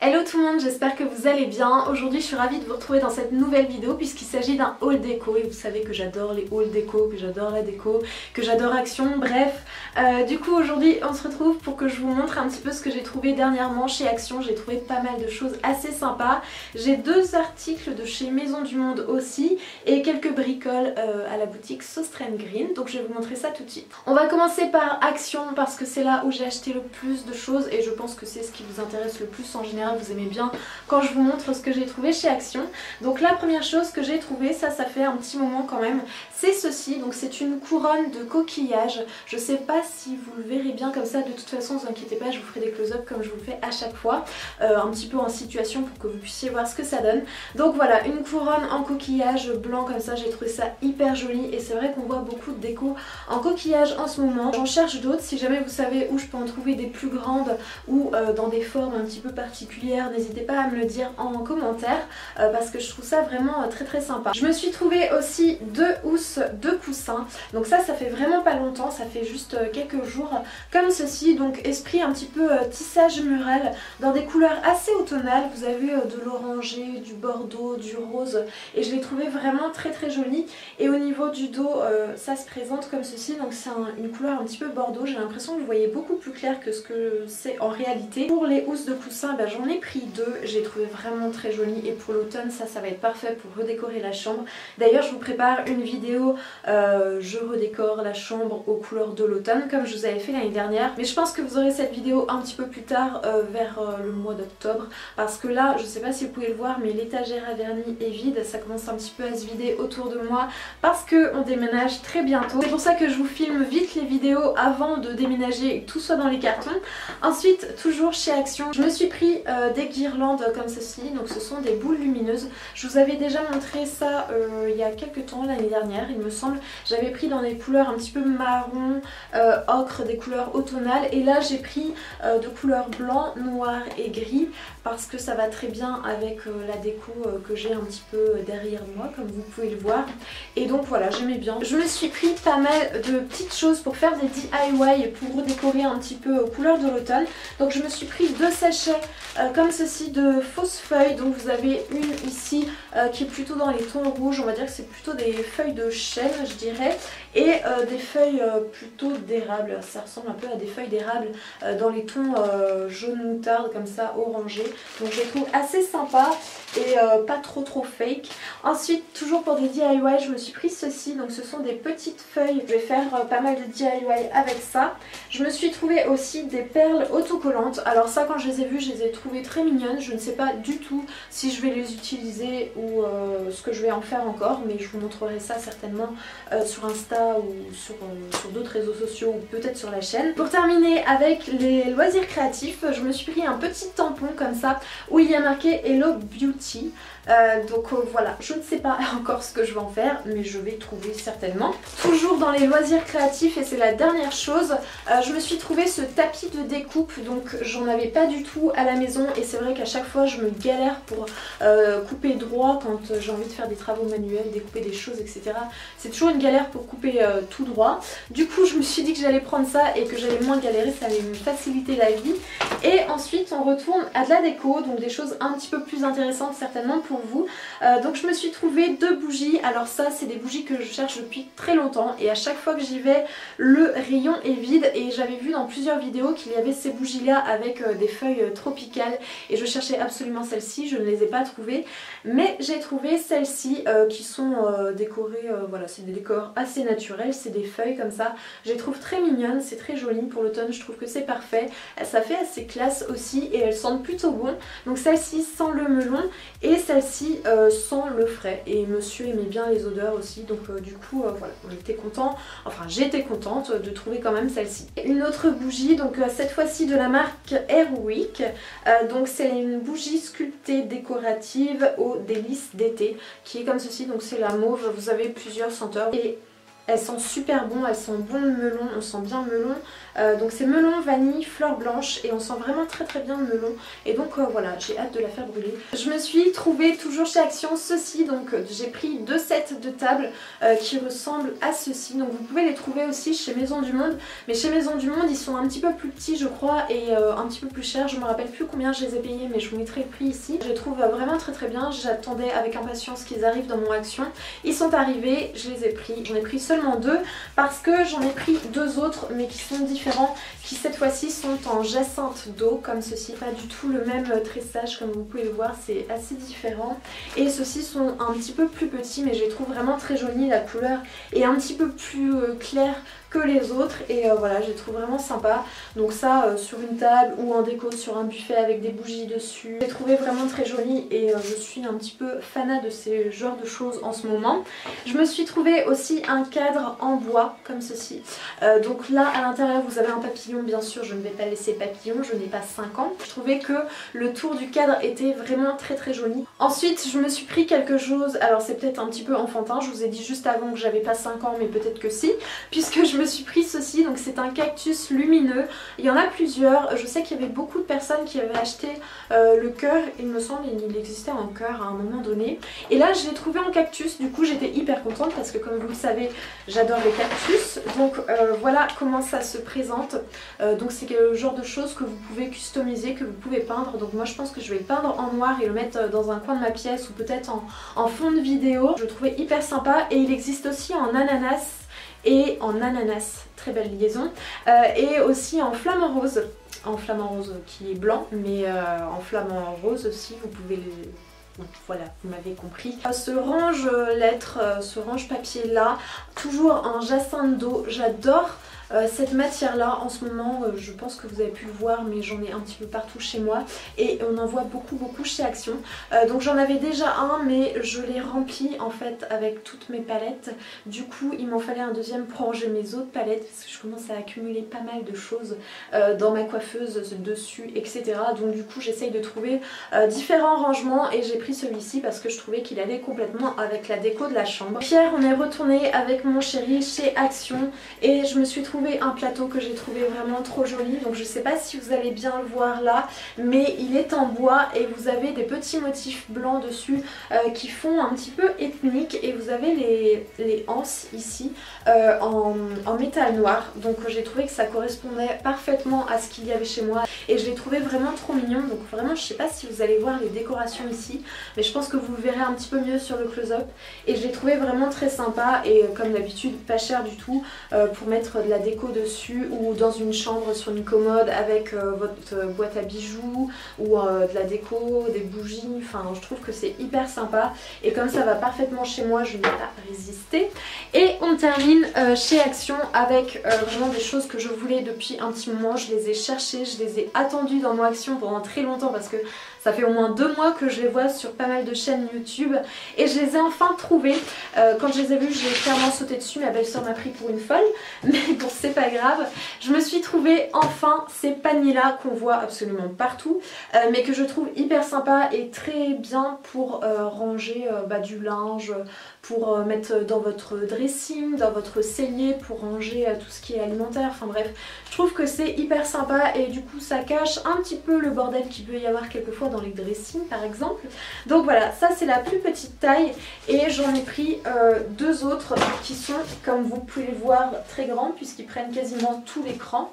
Hello tout le monde, j'espère que vous allez bien. Aujourd'hui je suis ravie de vous retrouver dans cette nouvelle vidéo puisqu'il s'agit d'un haul déco et vous savez que j'adore les hauls déco, que j'adore la déco, que j'adore Action, bref. Du coup aujourd'hui on se retrouve pour que je vous montre un petit peu ce que j'ai trouvé dernièrement chez Action. J'ai trouvé pas mal de choses assez sympas. J'ai deux articles de chez Maison du Monde aussi et quelques bricoles à la boutique Sostrand Green. Donc je vais vous montrer ça tout de suite. On va commencer par Action parce que c'est là où j'ai acheté le plus de choses et je pense que c'est ce qui vous intéresse le plus en général. Vous aimez bien quand je vous montre ce que j'ai trouvé chez Action. Donc la première chose que j'ai trouvé, ça fait un petit moment quand même, c'est ceci. Donc c'est une couronne de coquillage. Je sais pas si vous le verrez bien comme ça, de toute façon ne vous inquiétez pas, je vous ferai des close-up comme je vous le fais à chaque fois, un petit peu en situation pour que vous puissiez voir ce que ça donne. Donc voilà, une couronne en coquillage blanc comme ça, j'ai trouvé ça hyper joli et c'est vrai qu'on voit beaucoup de déco en coquillage en ce moment. J'en cherche d'autres, si jamais vous savez où je peux en trouver des plus grandes ou dans des formes un petit peu particulières, n'hésitez pas à me le dire en commentaire parce que je trouve ça vraiment très sympa. Je me suis trouvé aussi deux housses de coussins. Donc ça fait vraiment pas longtemps, ça fait juste quelques jours comme ceci. Donc esprit un petit peu tissage mural dans des couleurs assez automnales. Vous avez de l'orangé, du bordeaux, du rose et je l'ai trouvé vraiment très joli. Et au niveau du dos ça se présente comme ceci. Donc c'est une couleur un petit peu bordeaux. J'ai l'impression que vous voyez beaucoup plus clair que ce que c'est en réalité. Pour les housses de coussins, j'en ai pris deux, j'ai trouvé vraiment très joli et pour l'automne ça va être parfait pour redécorer la chambre. D'ailleurs je vous prépare une vidéo, je redécore la chambre aux couleurs de l'automne comme je vous avais fait l'année dernière. Mais je pense que vous aurez cette vidéo un petit peu plus tard vers le mois d'octobre parce que là je sais pas si vous pouvez le voir mais l'étagère à vernis est vide, ça commence un petit peu à se vider autour de moi parce qu'on déménage très bientôt. C'est pour ça que je vous filme vite les vidéos avant de déménager et que tout soit dans les cartons. Ensuite toujours chez Action, je me suis pris des guirlandes comme ceci, donc ce sont des boules lumineuses. Je vous avais déjà montré ça il y a quelques temps, l'année dernière il me semble. J'avais pris dans des couleurs un petit peu marron, ocre, des couleurs automnales et là j'ai pris de couleurs blanc, noir et gris parce que ça va très bien avec la déco que j'ai un petit peu derrière moi comme vous pouvez le voir. Et donc voilà, j'aimais bien. Je me suis pris pas mal de petites choses pour faire des DIY pour redécorer un petit peu aux couleurs de l'automne. Donc je me suis pris deux sachets comme ceci de fausses feuilles. Donc vous avez une ici qui est plutôt dans les tons rouges, on va dire que c'est plutôt des feuilles de chêne je dirais, et des feuilles plutôt d'érable, ça ressemble un peu à des feuilles d'érable dans les tons jaune moutarde comme ça, orangé. Donc je les trouve assez sympa et pas trop fake. Ensuite toujours pour des DIY je me suis pris ceci, donc ce sont des petites feuilles, je vais faire pas mal de DIY avec ça. Je me suis trouvé aussi des perles autocollantes, alors ça quand je les ai vues je les ai trouvées très mignonnes, je ne sais pas du tout si je vais les utiliser ou ce que je vais en faire encore, mais je vous montrerai ça certainement sur Insta ou sur d'autres réseaux sociaux ou peut-être sur la chaîne. Pour terminer avec les loisirs créatifs, je me suis pris un petit tampon comme ça où il y a marqué Hello Beauty. Donc voilà, je ne sais pas encore ce que je vais en faire mais je vais trouver certainement. Toujours dans les loisirs créatifs et c'est la dernière chose, je me suis trouvé ce tapis de découpe. Donc j'en avais pas du tout à la maison et c'est vrai qu'à chaque fois je me galère pour couper droit quand j'ai envie de faire des travaux manuels, découper des choses etc. C'est toujours une galère pour couper tout droit. Du coup je me suis dit que j'allais prendre ça et que j'allais moins galérer, ça allait me faciliter la vie. Et ensuite on retourne à de la déco, donc des choses un petit peu plus intéressantes certainement pour vous. Donc je me suis trouvé deux bougies. Alors ça c'est des bougies que je cherche depuis très longtemps et à chaque fois que j'y vais le rayon est vide et j'avais vu dans plusieurs vidéos qu'il y avait ces bougies là avec des feuilles tropicales et je cherchais absolument celles-ci, je ne les ai pas trouvées mais j'ai trouvé celles-ci qui sont décorées, voilà c'est des décors assez naturels, c'est des feuilles comme ça, je les trouve très mignonnes, c'est très joli pour l'automne, je trouve que c'est parfait, ça fait assez classe aussi et elles sentent plutôt bon. Donc celle-ci sent le melon et celle-ci sent le frais et monsieur aimait bien les odeurs aussi, donc du coup voilà, on était content, enfin j'étais contente de trouver quand même celle-ci. Une autre bougie, donc cette fois-ci de la marque Airwick, donc c'est une bougie sculptée décorative aux délices d'été qui est comme ceci, donc c'est la mauve, vous avez plusieurs senteurs et Elles sentent super bon, elles sentent bon le melon, on sent bien le melon. Donc c'est melon, vanille, fleur blanche et on sent vraiment très bien le melon. Et donc voilà, j'ai hâte de la faire brûler. Je me suis trouvée toujours chez Action ceci, donc j'ai pris 2 sets de tables qui ressemblent à ceci. Donc vous pouvez les trouver aussi chez Maison du Monde. Mais chez Maison du Monde ils sont un petit peu plus petits je crois et un petit peu plus chers. Je me rappelle plus combien je les ai payés mais je vous mettrai le prix ici. Je les trouve vraiment très bien. J'attendais avec impatience qu'ils arrivent dans mon Action. Ils sont arrivés, je les ai pris. J'en ai pris seulement 2 parce que j'en ai pris 2 autres mais qui sont différents, qui cette fois-ci sont en jacinthe d'eau comme ceci. Pas du tout le même tressage comme vous pouvez le voir, c'est assez différent. Et ceux-ci sont un petit peu plus petits mais je les trouve vraiment très jolis. La couleur est un petit peu plus claire que les autres et voilà, je les trouve vraiment sympa. Donc ça sur une table ou en déco sur un buffet avec des bougies dessus, je les trouvais vraiment très jolies et je suis un petit peu fanat de ces genres de choses en ce moment. Je me suis trouvé aussi un cadre en bois comme ceci. Donc là à l'intérieur vous avez un papillon, bien sûr je ne vais pas laisser papillon, je n'ai pas 5 ans. Je trouvais que le tour du cadre était vraiment très joli. Ensuite je me suis pris quelque chose, alors c'est peut-être un petit peu enfantin, je vous ai dit juste avant que j'avais pas 5 ans mais peut-être que si, puisque je me suis pris ceci, donc c'est un cactus lumineux. Il y en a plusieurs, je sais qu'il y avait beaucoup de personnes qui avaient acheté le cœur, il me semble il existait en cœur à un moment donné. Et là je l'ai trouvé en cactus, du coup j'étais hyper contente parce que comme vous le savez j'adore les cactus. Donc voilà comment ça se présente. Donc c'est le genre de choses que vous pouvez customiser, que vous pouvez peindre. Donc moi je pense que je vais le peindre en noir et le mettre dans un coin de ma pièce ou peut-être en fond de vidéo. Je le trouvais hyper sympa et il existe aussi en ananas et en ananas, très belle liaison, et aussi en flamant rose qui est blanc mais en flamant rose aussi vous pouvez le... Bon, voilà, vous m'avez compris. Ce range lettres, ce range papier là, toujours en jacinthe d'eau, j'adore cette matière là en ce moment. Je pense que vous avez pu le voir mais j'en ai un petit peu partout chez moi et on en voit beaucoup chez Action. Donc j'en avais déjà un mais je l'ai rempli en fait avec toutes mes palettes. Du coup il m'en fallait un deuxième pour ranger mes autres palettes parce que je commence à accumuler pas mal de choses dans ma coiffeuse dessus etc. Donc du coup j'essaye de trouver différents rangements et j'ai pris celui-ci parce que je trouvais qu'il allait complètement avec la déco de la chambre. Hier on est retourné avec mon chéri chez Action et je me suis trouvé un plateau que j'ai trouvé vraiment trop joli. Donc je sais pas si vous allez bien le voir là mais il est en bois et vous avez des petits motifs blancs dessus qui font un petit peu ethnique et vous avez les anses ici en métal noir. Donc j'ai trouvé que ça correspondait parfaitement à ce qu'il y avait chez moi et je l'ai trouvé vraiment trop mignon. Donc vraiment je sais pas si vous allez voir les décorations ici mais je pense que vous le verrez un petit peu mieux sur le close-up et je l'ai trouvé vraiment très sympa et comme d'habitude pas cher du tout pour mettre de la déco dessus ou dans une chambre sur une commode avec votre boîte à bijoux ou de la déco, des bougies. Enfin je trouve que c'est hyper sympa et comme ça va parfaitement chez moi je n'ai pas résisté. Et on termine chez Action avec vraiment des choses que je voulais depuis un petit moment. Je les ai cherchées, je les ai attendues dans mon Action pendant très longtemps parce que ça fait au moins 2 mois que je les vois sur pas mal de chaînes YouTube et je les ai enfin trouvées. Quand je les ai vues, j'ai clairement sauté dessus, ma belle-sœur m'a pris pour une folle, mais bon c'est pas grave. Je me suis trouvé enfin ces paniers là qu'on voit absolument partout mais que je trouve hyper sympa et très bien pour ranger du linge, pour mettre dans votre dressing, dans votre cellier, pour ranger tout ce qui est alimentaire, enfin bref. Je trouve que c'est hyper sympa et du coup ça cache un petit peu le bordel qu'il peut y avoir quelquefois dans les dressings par exemple. Donc voilà, ça c'est la plus petite taille et j'en ai pris 2 autres qui sont comme vous pouvez le voir très grands puisqu'ils prennent quasiment tout l'écran.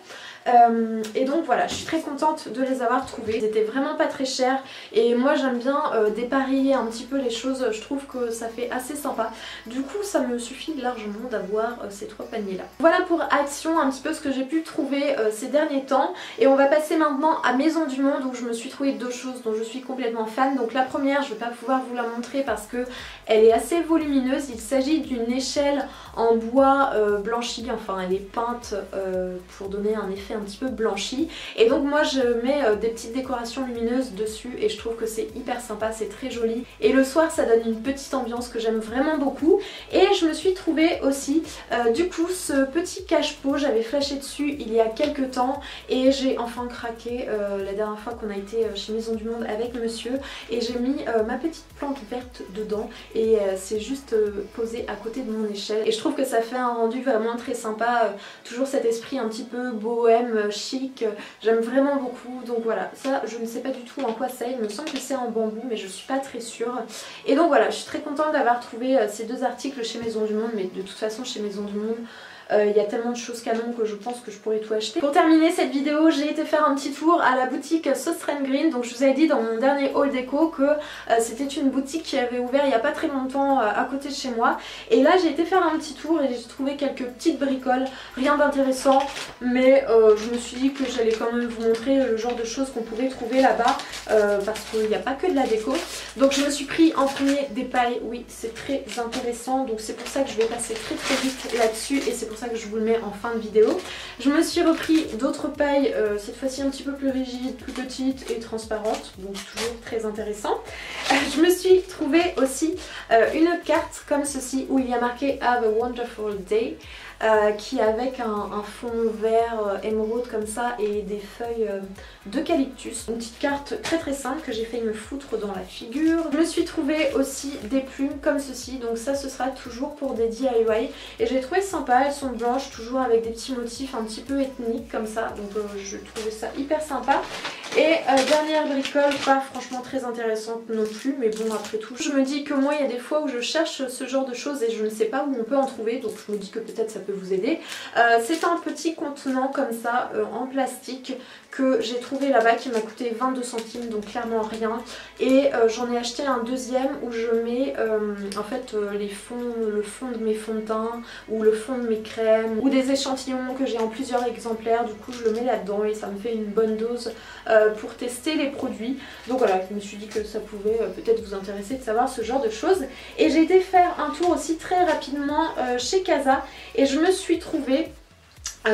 Et donc voilà, je suis très contente de les avoir trouvés. Ils étaient vraiment pas très chers et moi j'aime bien dépareiller un petit peu les choses, je trouve que ça fait assez sympa. Du coup ça me suffit largement d'avoir ces 3 paniers là. Voilà pour Action un petit peu ce que j'ai pu trouver ces derniers temps et on va passer maintenant à Maison du Monde où je me suis trouvé 2 choses dont je suis complètement fan. Donc la première je vais pas pouvoir vous la montrer parce que elle est assez volumineuse. Il s'agit d'une échelle en bois blanchi, enfin elle est peinte pour donner un effet vitrée un petit peu blanchie. Et donc moi je mets des petites décorations lumineuses dessus et je trouve que c'est hyper sympa, c'est très joli. Et le soir ça donne une petite ambiance que j'aime vraiment beaucoup. Et je me suis trouvé aussi du coup ce petit cache-pot, j'avais flashé dessus il y a quelques temps et j'ai enfin craqué la dernière fois qu'on a été chez Maison du Monde avec monsieur, et j'ai mis ma petite plante verte dedans et c'est juste posé à côté de mon échelle et je trouve que ça fait un rendu vraiment très sympa, toujours cet esprit un petit peu bohème, chic, j'aime vraiment beaucoup. Donc voilà, ça je ne sais pas du tout en quoi c'est, il me semble que c'est en bambou mais je suis pas très sûre. Et donc voilà, je suis très contente d'avoir trouvé ces deux articles chez Maison du Monde, mais de toute façon chez Maison du Monde il y a tellement de choses canon que je pense que je pourrais tout acheter. Pour terminer cette vidéo, j'ai été faire un petit tour à la boutique Sauce Green. Donc je vous avais dit dans mon dernier haul déco que c'était une boutique qui avait ouvert il n'y a pas très longtemps à côté de chez moi. Et là j'ai été faire un petit tour et j'ai trouvé quelques petites bricoles, rien d'intéressant, mais je me suis dit que j'allais quand même vous montrer le genre de choses qu'on pouvait trouver là-bas parce qu'il n'y a pas que de la déco. Donc je me suis pris en premier des pailles, oui c'est très intéressant, donc c'est pour ça que je vais passer très vite là-dessus et c'est pour ça que je vous le mets en fin de vidéo. Je me suis repris d'autres pailles, cette fois-ci un petit peu plus rigides, plus petites et transparentes, donc toujours très intéressant. Je me suis trouvé aussi une carte comme ceci où il y a marqué Have a Wonderful Day. Qui est avec un fond vert émeraude comme ça et des feuilles d'eucalyptus. Une petite carte très simple que j'ai failli me foutre dans la figure. Je me suis trouvé aussi des plumes comme ceci, donc ça ce sera toujours pour des DIY et j'ai trouvé sympa, elles sont blanches toujours avec des petits motifs un petit peu ethniques comme ça, donc je trouvais ça hyper sympa. Et dernière bricole, pas franchement très intéressante non plus, mais bon après tout je me dis que moi il y a des fois où je cherche ce genre de choses et je ne sais pas où on peut en trouver, donc je me dis que peut-être ça peut vous aider. C'est un petit contenant comme ça en plastique que j'ai trouvé là-bas qui m'a coûté 22 centimes, donc clairement rien. Et j'en ai acheté un deuxième où je mets en fait le fond de mes fonds de teint ou le fond de mes crèmes ou des échantillons que j'ai en plusieurs exemplaires. Du coup je le mets là-dedans et ça me fait une bonne dose pour tester les produits. Donc voilà, je me suis dit que ça pouvait peut-être vous intéresser de savoir ce genre de choses. Et j'ai été faire un tour aussi très rapidement chez Casa et je me suis trouvée,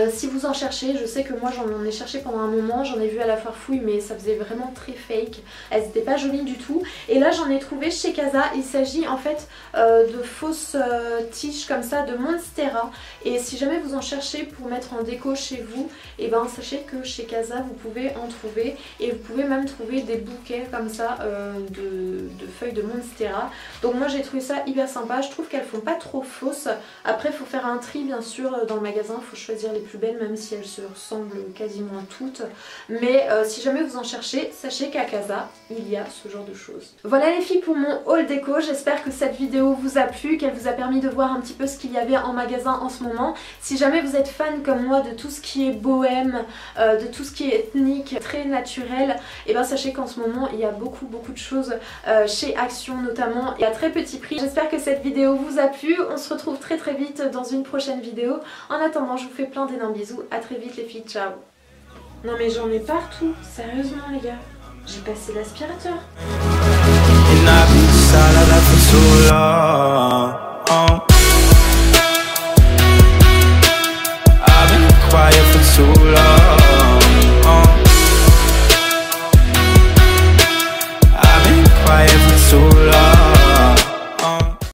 si vous en cherchez, je sais que moi j'en ai cherché pendant un moment, j'en ai vu à la foire fouille mais ça faisait vraiment très fake, elles n'étaient pas jolies du tout. Et là j'en ai trouvé chez Casa, il s'agit en fait de fausses tiges comme ça de Monstera. Et si jamais vous en cherchez pour mettre en déco chez vous, et ben sachez que chez Casa vous pouvez en trouver et vous pouvez même trouver des bouquets comme ça de feuilles de Monstera. Donc moi j'ai trouvé ça hyper sympa, je trouve qu'elles font pas trop fausses. Après il faut faire un tri bien sûr dans le magasin, il faut choisir les plus belles même si elles se ressemblent quasiment toutes. Mais si jamais vous en cherchez, sachez qu'à Casa il y a ce genre de choses. Voilà les filles pour mon haul déco, j'espère que cette vidéo vous a plu, qu'elle vous a permis de voir un petit peu ce qu'il y avait en magasin en ce moment. Si jamais vous êtes fan comme moi de tout ce qui est bohème, de tout ce qui est ethnique, très naturel, et bien sachez qu'en ce moment il y a beaucoup de choses chez Action notamment et à très petit prix. J'espère que cette vidéo vous a plu, on se retrouve très vite dans une prochaine vidéo. En attendant je vous fais plein d'énormes bisous, à très vite les filles, ciao. Non mais j'en ai partout, sérieusement les gars, j'ai passé l'aspirateur. I've been quiet for too long.